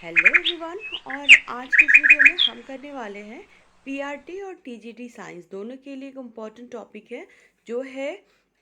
Hello everyone. और आज की इस वीडियो में हम करने वाले हैं पीआरटी और टीजीटी साइंस दोनों के लिए एक इम्पॉर्टेंट टॉपिक है जो है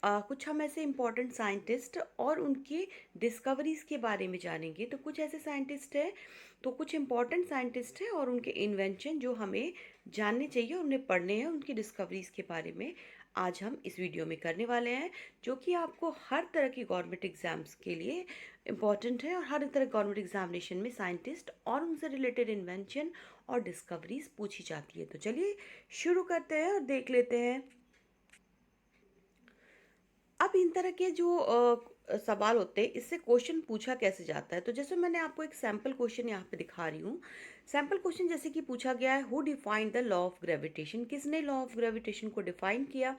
कुछ हम ऐसे इम्पॉर्टेंट साइंटिस्ट और उनकी डिस्कवरीज के बारे में जानेंगे। तो कुछ ऐसे साइंटिस्ट हैं, तो कुछ इम्पॉर्टेंट साइंटिस्ट हैं और उनके इन्वेंशन जो हमें जानने चाहिए और उन्हें पढ़ने हैं, उनकी डिस्कवरीज के बारे में आज हम इस वीडियो में करने वाले हैं, जो कि आपको हर तरह की गवर्नमेंट एग्जाम्स के लिए इम्पॉर्टेंट है। और हर तरह गवर्नमेंट एग्जामिनेशन में साइंटिस्ट और उनसे रिलेटेड इन्वेंशन और डिस्कवरीज पूछी जाती है। तो चलिए शुरू करते हैं और देख लेते हैं। अब इन तरह के जो सवाल होते हैं, इससे क्वेश्चन पूछा कैसे जाता है। तो जैसे मैंने आपको एक सैम्पल क्वेश्चन यहाँ पे दिखा रही हूँ। सैम्पल क्वेश्चन जैसे कि पूछा गया है, who defined the law of gravitation, किसने लॉ ऑफ ग्रेविटेशन को डिफाइन किया।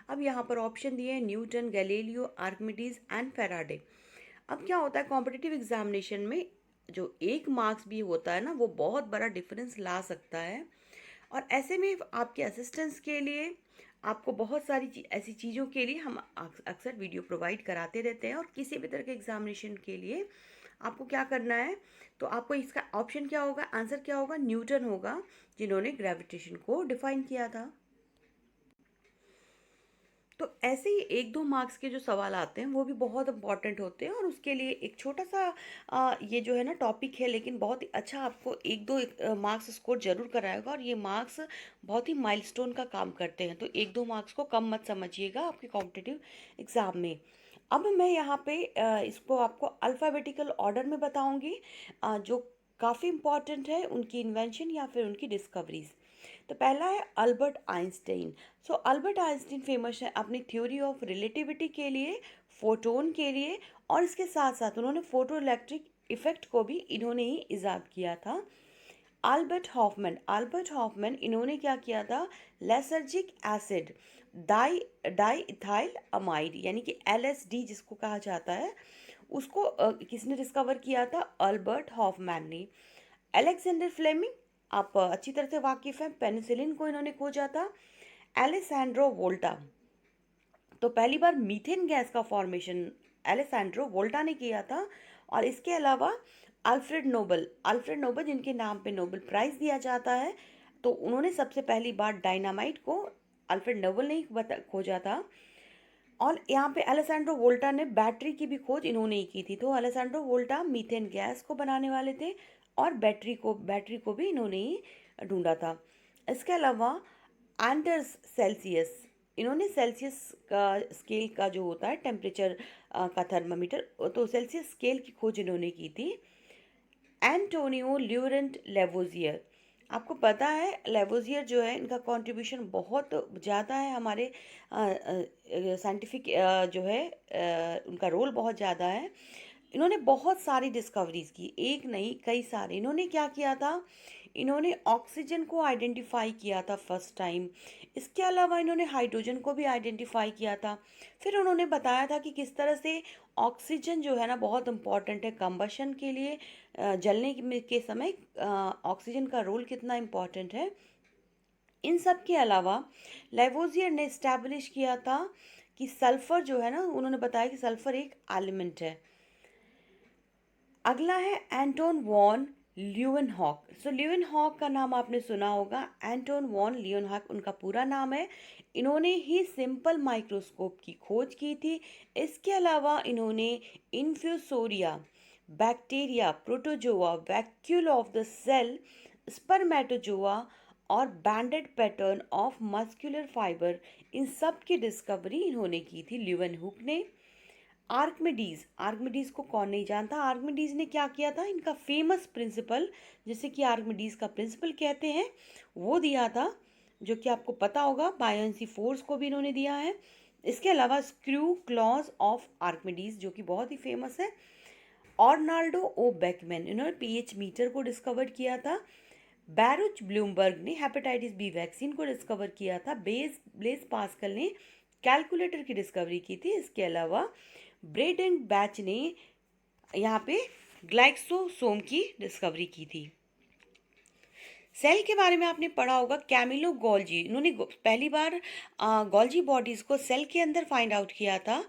अब यहाँ पर ऑप्शन दिए हैं, Newton, Galileo, Archimedes and Faraday. अब क्या होता है कॉम्पिटिटिव एग्जामिनेशन में, जो एक मार्क्स भी होता है ना, वो बहुत बड़ा डिफरेंस ला सकता है। और ऐसे में आपके असिस्टेंस के लिए आपको बहुत सारी ऐसी चीज़ों के लिए हम अक्सर वीडियो प्रोवाइड कराते रहते हैं। और किसी भी तरह के एग्जामिनेशन के लिए आपको क्या करना है, तो आपको इसका ऑप्शन क्या होगा, आंसर क्या होगा, न्यूटन होगा, जिन्होंने ग्रेविटेशन को डिफाइन किया था। तो ऐसे ही एक दो मार्क्स के जो सवाल आते हैं वो भी बहुत इंपॉर्टेंट होते हैं। और उसके लिए एक छोटा सा ये जो है ना टॉपिक है, लेकिन बहुत ही अच्छा आपको एक दो मार्क्स स्कोर जरूर कराएगा। और ये मार्क्स बहुत ही माइलस्टोन का काम करते हैं, तो एक दो मार्क्स को कम मत समझिएगा आपके कॉम्पिटिटिव एग्जाम में। अब मैं यहाँ पे इसको आपको अल्फ़ाबेटिकल ऑर्डर में बताऊंगी, जो काफ़ी इंपॉर्टेंट है, उनकी इन्वेंशन या फिर उनकी डिस्कवरीज। तो पहला है अल्बर्ट आइंस्टाइन। सो अल्बर्ट आइंस्टाइन फेमस है अपनी थ्योरी ऑफ रिलेटिविटी के लिए, फोटोन के लिए, और इसके साथ साथ उन्होंने फोटो इलेक्ट्रिक इफेक्ट को भी इन्होंने ही इजाद किया था। अल्बर्ट हॉफमैन इन्होंने क्या किया था, lysergic acid di diethylamide यानी कि एलएसडी जिसको कहा जाता है, उसको किसने डिस्कवर किया था, अल्बर्ट हॉफमैन ने। अलेक्जेंडर फ्लेमिंग, आप अच्छी तरह से वाकिफ हैं, पेनिसिलिन को इन्होंने खोजा था। एलेसैंड्रो वोल्टा, तो पहली बार मीथेन गैस का फॉर्मेशन एलेसैंड्रो वोल्टा ने किया था। और इसके अलावा अल्फ्रेड नोबल जिनके नाम पे नोबेल प्राइज दिया जाता है, तो उन्होंने सबसे पहली बार डायनामाइट को अल्फ्रेड नोबल ने ही खोजा था। और यहाँ पे अलेसैंड्रो वोल्टा ने बैटरी की भी खोज इन्होंने ही की थी। तो अलेसैंड्रो वोल्टा मीथेन गैस को बनाने वाले थे, और बैटरी को भी इन्होंने ही ढूंढा था। इसके अलावा एंडर्स सेल्सियस, इन्होंने सेल्सियस का स्केल का जो होता है टेम्परेचर का थर्मामीटर, तो सेल्सियस स्केल की खोज इन्होंने की थी। एंटोनियो ल्यूरेंट लेवोजियर, आपको पता है लेवोजियर जो है, इनका कंट्रीब्यूशन बहुत ज़्यादा है हमारे साइंटिफिक जो है उनका रोल बहुत ज़्यादा है। इन्होंने बहुत सारी डिस्कवरीज की, एक नहीं कई सारे। इन्होंने क्या किया था, इन्होंने ऑक्सीजन को आइडेंटिफाई किया था फर्स्ट टाइम। इसके अलावा इन्होंने हाइड्रोजन को भी आइडेंटिफाई किया था। फिर उन्होंने बताया था कि किस तरह से ऑक्सीजन जो है ना बहुत इम्पॉर्टेंट है कंबशन के लिए, के समय ऑक्सीजन का रोल कितना इम्पॉर्टेंट है। इन सब के अलावा लेवोजियर ने इस्टेब्लिश किया था कि सल्फर जो है ना, उन्होंने बताया कि सल्फर एक एलिमेंट है। अगला है एंटोन वॉन ल्यूवेनहॉक। सो ल्यूवेनहॉक का नाम आपने सुना होगा, एंटोन वॉन ल्यूवेनहॉक उनका पूरा नाम है। इन्होंने ही सिंपल माइक्रोस्कोप की खोज की थी। इसके अलावा इन्होंने infusoria, bacteria, protozoa, vacuole of the cell, spermatozoa और banded pattern of muscular fibre, इन सब की डिस्कवरी इन्होंने की थी ल्यूवेनहुक ने। आर्कमिडीज को कौन नहीं जानता। आर्कमिडीज ने क्या किया था, इनका फेमस प्रिंसिपल, जैसे कि आर्कमिडीज का प्रिंसिपल कहते हैं, वो दिया था, जो कि आपको पता होगा। बायोन्सी फोर्स को भी इन्होंने दिया है। इसके अलावा स्क्रू क्लॉज ऑफ आर्कमिडीज जो कि बहुत ही फेमस है। ऑर्नाल्डो ओ बेकमैन, इन्होंने पीएच मीटर को डिस्कवर किया था। बैरुच ब्लूमबर्ग ने हेपेटाइटिस बी वैक्सीन को डिस्कवर किया था। ब्लेस पास्कल ने कैलकुलेटर की डिस्कवरी की थी। इसके अलावा ब्रेड एंड बैच ने यहाँ पे ग्लाइक्सोसोम की डिस्कवरी की थी। सेल के बारे में आपने पढ़ा होगा, कैमिलो गोल्जी, इन्होंने पहली बार गोल्जी बॉडीज को सेल के अंदर फाइंड आउट किया था।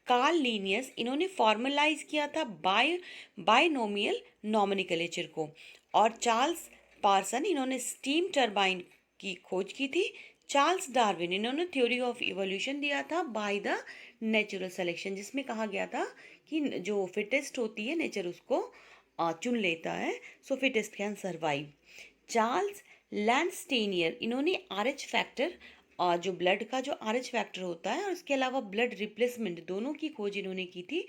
कार्ल लीनियस, इन्होंने फॉर्मलाइज किया था बायनोमियल नॉमेनक्लेचर को। और चार्ल्स पार्सन, इन्होंने स्टीम टरबाइन की खोज की थी। चार्ल्स डार्विन, इन्होंने थ्योरी ऑफ इवोल्यूशन दिया था बाय द नेचुरल सिलेक्शन, जिसमें कहा गया था कि जो फिटेस्ट होती है नेचर उसको चुन लेता है, सो फिटेस्ट कैन सर्वाइव। चार्ल्स लैंडस्टेनियर, इन्होंने आरएच फैक्टर और जो ब्लड का जो आरएच फैक्टर होता है और उसके अलावा ब्लड रिप्लेसमेंट दोनों की खोज इन्होंने की थी।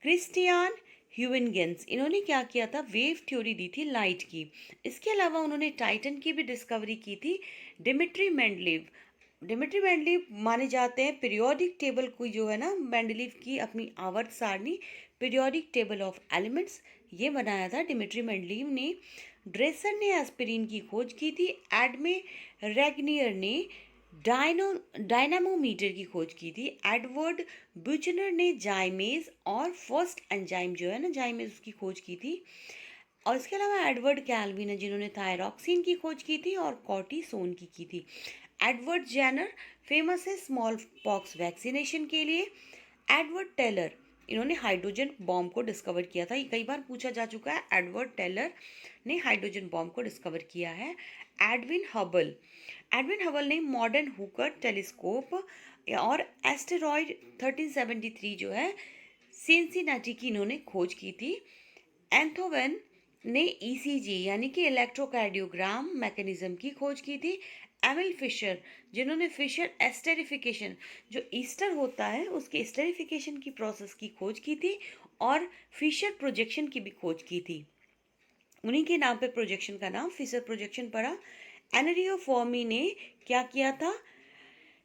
क्रिस्टियान ह्यूवेनगेंस, इन्होंने क्या किया था, वेव थ्योरी दी थी लाइट की। इसके अलावा उन्होंने टाइटन की भी डिस्कवरी की थी। डिमिट्री मेंडलीव माने जाते हैं पीरियोडिक टेबल को, जो है ना मेंडलीव की अपनी आवर्त सारणी पीरियोडिक टेबल ऑफ एलिमेंट्स, ये बनाया था डिमिट्री मेंडलीव ने। ड्रेसर ने एस्पिरिन की खोज की थी। एडमे रेगनियर ने डायनामोमीटर की खोज की थी। एडवर्ड ब्यूचनर ने जाइमेज और फर्स्ट एंजाइम जो है ना जाइमेज उसकी खोज की थी। और इसके अलावा एडवर्ड कैल्विन है, जिन्होंने थायरॉक्सिन की खोज की थी और कॉर्टिसोन की थी। एडवर्ड जेनर फेमस है स्मॉल पॉक्स वैक्सीनेशन के लिए। एडवर्ड टेलर, इन्होंने हाइड्रोजन बॉम्ब को डिस्कवर किया था। ये कई बार पूछा जा चुका है, एडवर्ड टेलर ने हाइड्रोजन बॉम्ब को डिस्कवर किया है। एडविन हबल ने मॉडर्न हुकर टेलीस्कोप और एस्टेरॉयड 1373 जो है सिंसिनाटी की इन्होंने खोज की थी। एंथोवेन ने ईसीजी यानी कि इलेक्ट्रोकार्डियोग्राम मैकेनिज्म की खोज की थी। एमिल फिशर, जिन्होंने फिशर एस्टेरिफिकेशन जो ईस्टर होता है उसके एस्टेरिफिकेशन की प्रोसेस की खोज की थी और फिशर प्रोजेक्शन की भी खोज की थी। उन्हीं के नाम पे प्रोजेक्शन का नाम फिशर प्रोजेक्शन पड़ा। एनरियो फॉर्मी ने क्या किया था,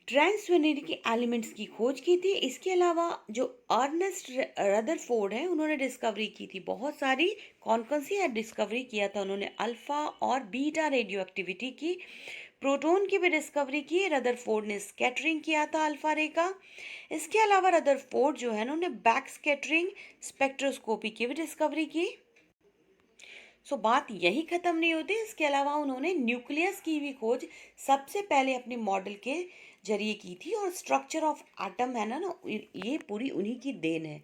ट्रांसवेनेटिक एलिमेंट्स की खोज की थी। इसके अलावा जो अर्नेस्ट रदरफोर्ड है, उन्होंने डिस्कवरी की थी बहुत सारी। कौन कौन सी है डिस्कवरी किया था उन्होंने, अल्फा और बीटा रेडियो एक्टिविटी की। प्रोटॉन की भी डिस्कवरी की, रदरफोर्ड ने स्कैटरिंग किया था अल्फा रे का। इसके अलावा रदरफोर्ड जो है ना उन्होंने बैक स्कैटरिंग स्पेक्ट्रोस्कोपी की भी डिस्कवरी की। सो बात यही खत्म नहीं होती, इसके अलावा उन्होंने न्यूक्लियस की भी खोज सबसे पहले अपने मॉडल के जरिए की थी। और स्ट्रक्चर ऑफ एटम है ना ये पूरी उन्हीं की देन है।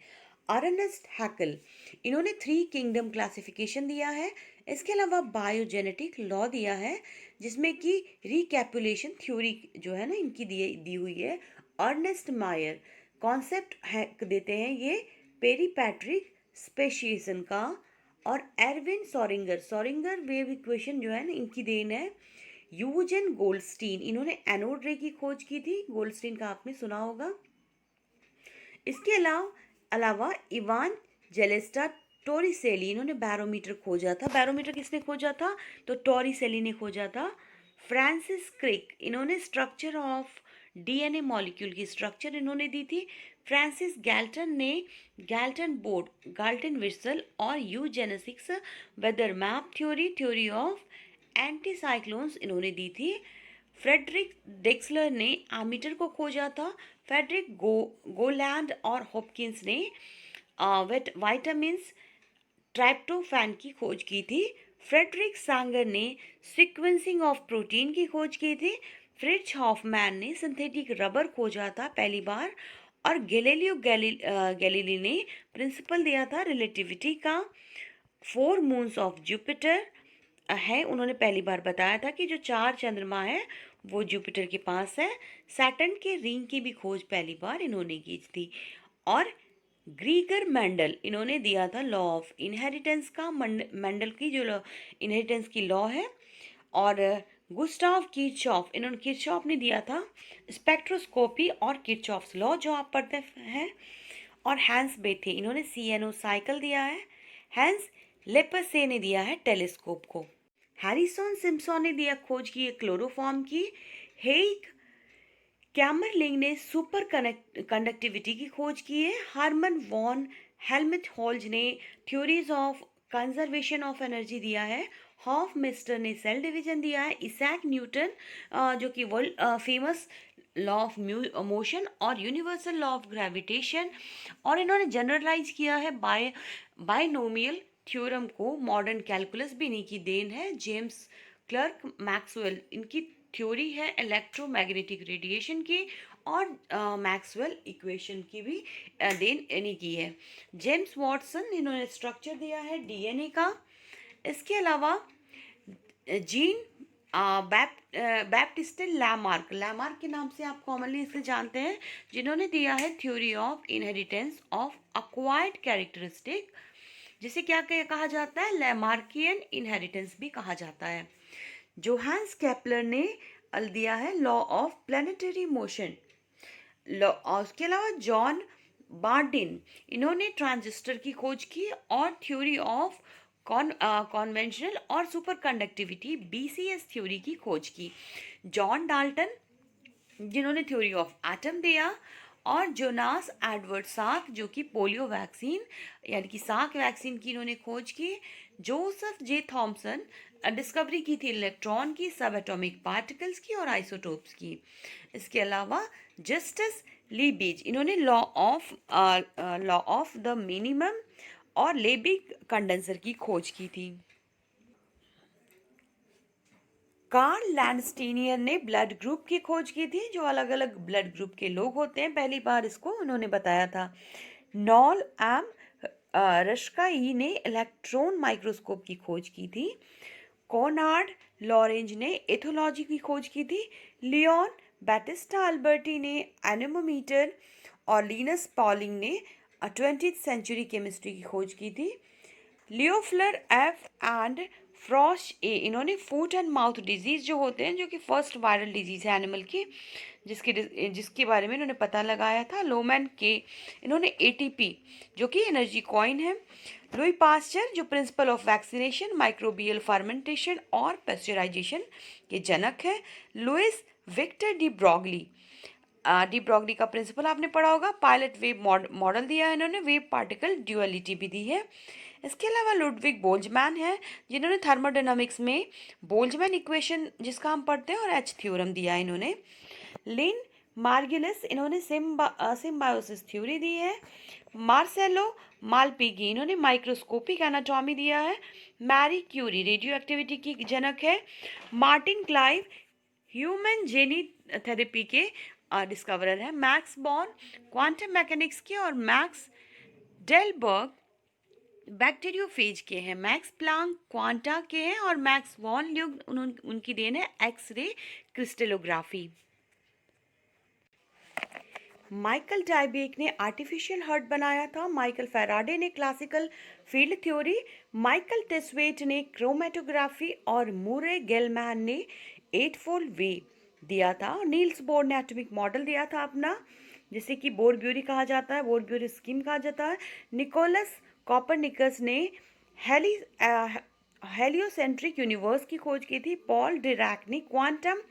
अर्नेस्ट हैकल, इन्होंने 3 किंगडम क्लासिफिकेशन दिया है। इसके अलावा बायोजेनेटिक लॉ दिया है, जिसमें कि रिकैपुलेशन थ्योरी जो है ना इनकी दी हुई है। अर्नेस्ट मायर कॉन्सेप्ट है देते हैं ये पेरीपैट्रिक स्पेशिएशन का। और एरविन सोरिंगर वेव इक्वेशन जो है ना इनकी देन है। यूजेन गोल्डस्टीन, इन्होंने एनोड रे की खोज की थी, गोल्डस्टीन का आपने सुना होगा। इसके अलावा इवान जेलेस्टा टोरिसेली, इन्होंने बैरोमीटर खोजा था। बैरोमीटर किसने खोजा था, तो टोरिसेली ने खोजा था। फ्रांसिस क्रिक, इन्होंने स्ट्रक्चर ऑफ डीएनए मॉलिक्यूल की स्ट्रक्चर इन्होंने दी थी। फ्रांसिस गैल्टन ने गैल्टन बोर्ड, गाल्टन विसल और यूजेनेसिक्स वेदर मैप थ्योरी ऑफ एंटीसाइक्लोन्स इन्होंने दी थी। फ्रेडरिक डेक्सलर ने एमीटर को खोजा था। फ्रेडरिक गोलैंड और हॉपकिंस ने वाइटामिन्स ट्राइप्टोफैन की खोज की थी। फ्रेडरिक सैंगर ने सीक्वेंसिंग ऑफ प्रोटीन की खोज की थी। फ्रिट्ज हॉफमैन ने सिंथेटिक रबर खोजा था पहली बार। और गैलीली ने प्रिंसिपल दिया था रिलेटिविटी का। 4 मून्स ऑफ जुपिटर है, उन्होंने पहली बार बताया था कि जो 4 चंद्रमा है वो जुपिटर के पास है। सैटर्न के रिंग की भी खोज पहली बार इन्होंने की थी। और ग्रीगर मेंडल, इन्होंने दिया था लॉ ऑफ इनहेरिटेंस का। मेंडल की जो इनहेरिटेंस की लॉ है। और गुस्टाव किरचॉफ, इन्होंने किरचॉफ ने दिया था स्पेक्ट्रोस्कोपी और किरचॉफ्स लॉ जो आप पढ़ते हैं। और हैंस बेथे, इन्होंने सीएनओ साइकिल दिया है। हैंस लेपसे ने दिया है टेलीस्कोप को। हैरिसन सिम्पसन ने दिया खोज की है क्लोरोफॉर्म की। हेइक कैमरलिंग ने सुपर कंडक्टिविटी की खोज की है। हार्मन वॉन हेल्महोल्ट्ज ने theories of conservation of energy दिया है। हॉफमेस्टर ने सेल डिवीजन दिया है। इसैक न्यूटन जो कि world famous law of motion और यूनिवर्सल लॉ ऑफ ग्रेविटेशन, और इन्होंने जनरलाइज किया है बायनोमियल थ्योरम को। मॉडर्न कैलकुलस भी इन्हीं की देन है। जेम्स क्लर्क मैक्सवेल, इनकी थ्योरी है इलेक्ट्रोमैग्नेटिक रेडिएशन की। और मैक्सवेल इक्वेशन की भी देन इन्हीं की है। जेम्स वॉटसन, इन्होंने स्ट्रक्चर दिया है डीएनए का। इसके अलावा जीन बैप्टिस्टन लैमार्क, लैमार्क के नाम से आप कॉमनली इसे जानते हैं, जिन्होंने दिया है theory of inheritance of acquired characteristic, जिसे क्या कहा जाता है, लैमार्कियन इनहेरिटेंस भी कहा जाता है। जोहान्स केपलर ने दिया है लॉ ऑफ प्लैनेटरी मोशन। उसके अलावा जॉन बार्डिन, इन्होंने ट्रांजिस्टर की खोज की और थ्योरी ऑफ कॉन्वेंशनल और सुपर कंडक्टिविटी बीसीएस थ्योरी की खोज की। जॉन डाल्टन, जिन्होंने थ्योरी ऑफ एटम दिया, और जोनास एडवर्ड साक, जो कि पोलियो वैक्सीन यानी कि साक वैक्सीन की इन्होंने खोज की। जोसेफ जे थॉमसन, डिस्कवरी की थी इलेक्ट्रॉन की, सब एटॉमिक पार्टिकल्स की और आइसोटोप्स की। इसके अलावा जस्टिस लीबेज, इन्होंने लॉ ऑफ द मिनिमम और लेबिग कंडेंसर की खोज की थी। कार्ल लैंडस्टीनियर ने ब्लड ग्रुप की खोज की थी, जो अलग अलग ब्लड ग्रुप के लोग होते हैं, पहली बार इसको उन्होंने बताया था। नॉल एम रश्काई ने इलेक्ट्रॉन माइक्रोस्कोप की खोज की थी। कॉनार्ड लॉरेंज ने एथोलॉजी की खोज की थी। लियोन बैटिस्टा अल्बर्टी ने एनेमोमीटर, और लिनस पॉलिंग ने 20th सेंचुरी केमिस्ट्री की खोज की थी। लियोफ्लर एफ एंड फ्रॉश ए, इन्होंने फूट एंड माउथ डिजीज जो होते हैं, जो कि फर्स्ट वायरल डिजीज है एनिमल की, जिसके बारे में इन्होंने पता लगाया था। लोमैन के, इन्होंने एटीपी, जो कि एनर्जी कॉइन है। लुई पास्चर, जो principle of vaccination, microbial fermentation और पेस्चराइजेशन के जनक हैं। Louis Victor de Broglie, de Broglie का प्रिंसिपल आपने पढ़ा होगा। पायलट वेव मॉडल दिया है इन्होंने, वेव पार्टिकल ड्यूअलिटी भी दी है। इसके अलावा लुडविग बोल्जमैन है, जिन्होंने थर्मोडायनामिक्स में बोल्जमैन इक्वेशन जिसका हम पढ़ते हैं और एच थ्योरम दिया है इन्होंने। लिन मार्गिलिस, इन्होंने सिम्बायोसिस थ्योरी दी है। मार्सेलो मालपिगी, इन्होंने माइक्रोस्कोपिक एनाटॉमी दिया है। मैरी क्यूरी रेडियो एक्टिविटी की जनक है। Martin Clive human jenny therapy के डिस्कवरर है। मैक्स बॉर्न क्वांटम मैकेनिक्स के, और मैक्स डेलबर्ग बैक्टीरियोफेज के हैं। मैक्स प्लांक क्वांटा के हैं, और मैक्स वॉन ल्यूग उनकी देन है एक्सरे क्रिस्टलोग्राफी। माइकल डायबेक ने आर्टिफिशियल हार्ट बनाया था। माइकल फैराडे ने क्लासिकल फील्ड थ्योरी, माइकल टेस्वेट ने क्रोमेटोग्राफी, और मूरे गेलमैन ने 8-fold वे दिया था। नील्स बोर ने एटॉमिक मॉडल दिया था अपना, जिसे कि बोर ब्यूरी कहा जाता है, बोर ब्यूरी स्कीम कहा जाता है। निकोलस कॉपरनिकस ने हेलियोसेंट्रिक यूनिवर्स की खोज की थी। पॉल डिरैक ने क्वांटम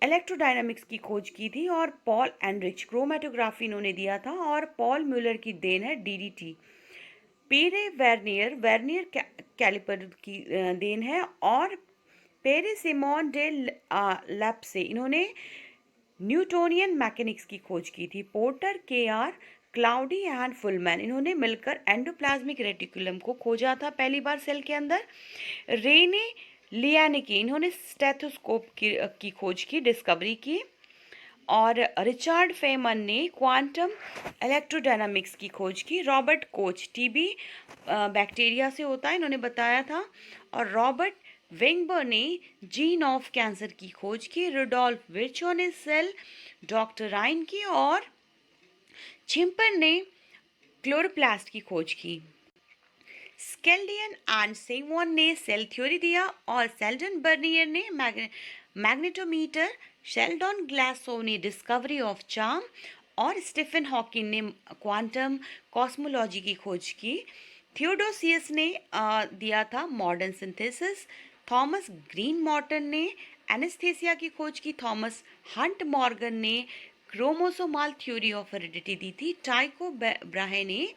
इलेक्ट्रोडायनामिक्स की खोज की थी, और पॉल एनरिच क्रोमेटोग्राफी इन्होंने दिया था, और पॉल म्यूलर की देन है डीडीटी। पेरे वर्नियर वर्नियर कैलिपर की देन है, और पेरे सिमोन डे लैप्से, इन्होंने न्यूटोनियन मैकेनिक्स की खोज की थी। पोर्टर के आर क्लाउडी एंड फुलमैन, इन्होंने मिलकर एंडोप्लाज्मिक रेटिकुलम को खोजा था पहली बार सेल के अंदर। रेने लियानिकी, इन्होंने स्टेथोस्कोप की खोज की, डिस्कवरी की। और रिचर्ड फेमन ने क्वांटम इलेक्ट्रोडायनामिक्स की खोज की। रॉबर्ट कोच टीबी बैक्टीरिया से होता है, इन्होंने बताया था। और रॉबर्ट वेंगबर ने जीन ऑफ कैंसर की खोज की। रुडोल्फ विर्चो ने सेल डॉक्टराइन की, और छिम्पर ने क्लोरोप्लास्ट की खोज की। स्केल्डियन एंड सेवॉन ने सेल थ्योरी दिया, और सेल्डन बर्नियर ने मैग्नेटोमीटर, शेल्डन ग्लासो ने डिस्कवरी ऑफ चार्म, और स्टीफन हॉकिंग ने क्वांटम कॉस्मोलॉजी की खोज की। थियोडोसियस ने दिया था modern synthesis. Thomas Green Morton ने एनेस्थेसिया की खोज की। थॉमस हंट मॉर्गन ने क्रोमोसोमाल थ्योरी ऑफ हेरिडिटी दी थी। टाइको ब्राहे ने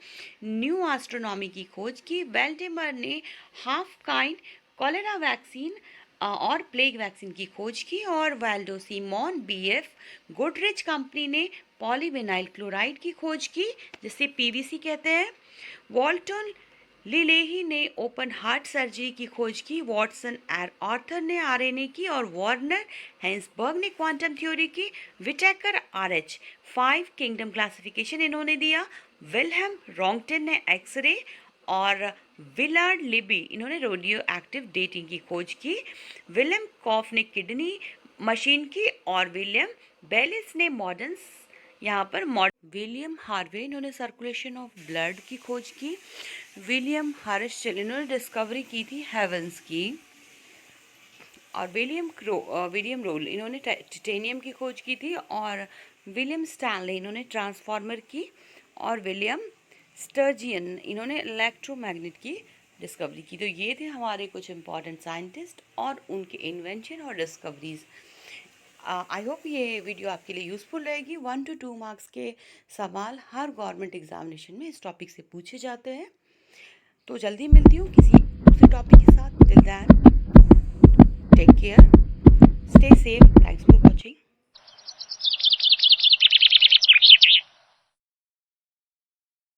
न्यू एस्ट्रोनॉमी की खोज की। वेल्डेमर ने हाफ काइंड कॉलेरा वैक्सीन और प्लेग वैक्सीन की खोज की। और Waldo Simone BF Goodrich company ने पॉलीविनाइल क्लोराइड की खोज की, जिसे पीवीसी कहते हैं। वॉल्टन लीलेही ने ओपन हार्ट सर्जरी की खोज की, वॉटसन और आर्थर ने आरएनए की और वार्नर हेंसबर्ग ने क्वांटम थ्योरी की, विटेकर RH 5 किंगडम क्लासिफिकेशन इन्होंने दिया, विल्हेम रॉन्गटन ने एक्सरे और विलार्ड लिबी इन्होंने रेडियो एक्टिव डेटिंग की खोज की, विलियम कॉफ ने किडनी मशीन की और विलियम बेलिस ने मॉडर्न यहाँ पर विलियम हार्वे इन्होंने सर्कुलेशन ऑफ ब्लड की खोज की, विलियम हर्शल इन्होंने डिस्कवरी की थी हेवंस की, और विलियम रोल इन्होंने टिटेनियम की खोज की थी, और विलियम स्टैनले इन्होंने ट्रांसफार्मर की, और विलियम स्टर्जियन इन्होंने इलेक्ट्रोमैग्नेट की डिस्कवरी की। तो ये थे हमारे कुछ इंपॉर्टेंट साइंटिस्ट और उनके इन्वेंशन और डिस्कवरीज। आई होप ये वीडियो आपके लिए यूज़फुल रहेगी। 1 to 2 मार्क्स के सवाल हर गवर्नमेंट एग्जामिनेशन में इस टॉपिक से पूछे जाते हैं। तो जल्दी मिलती हूँ किसी दूसरे टॉपिक के साथ। Till then take care, stay safe, thanks for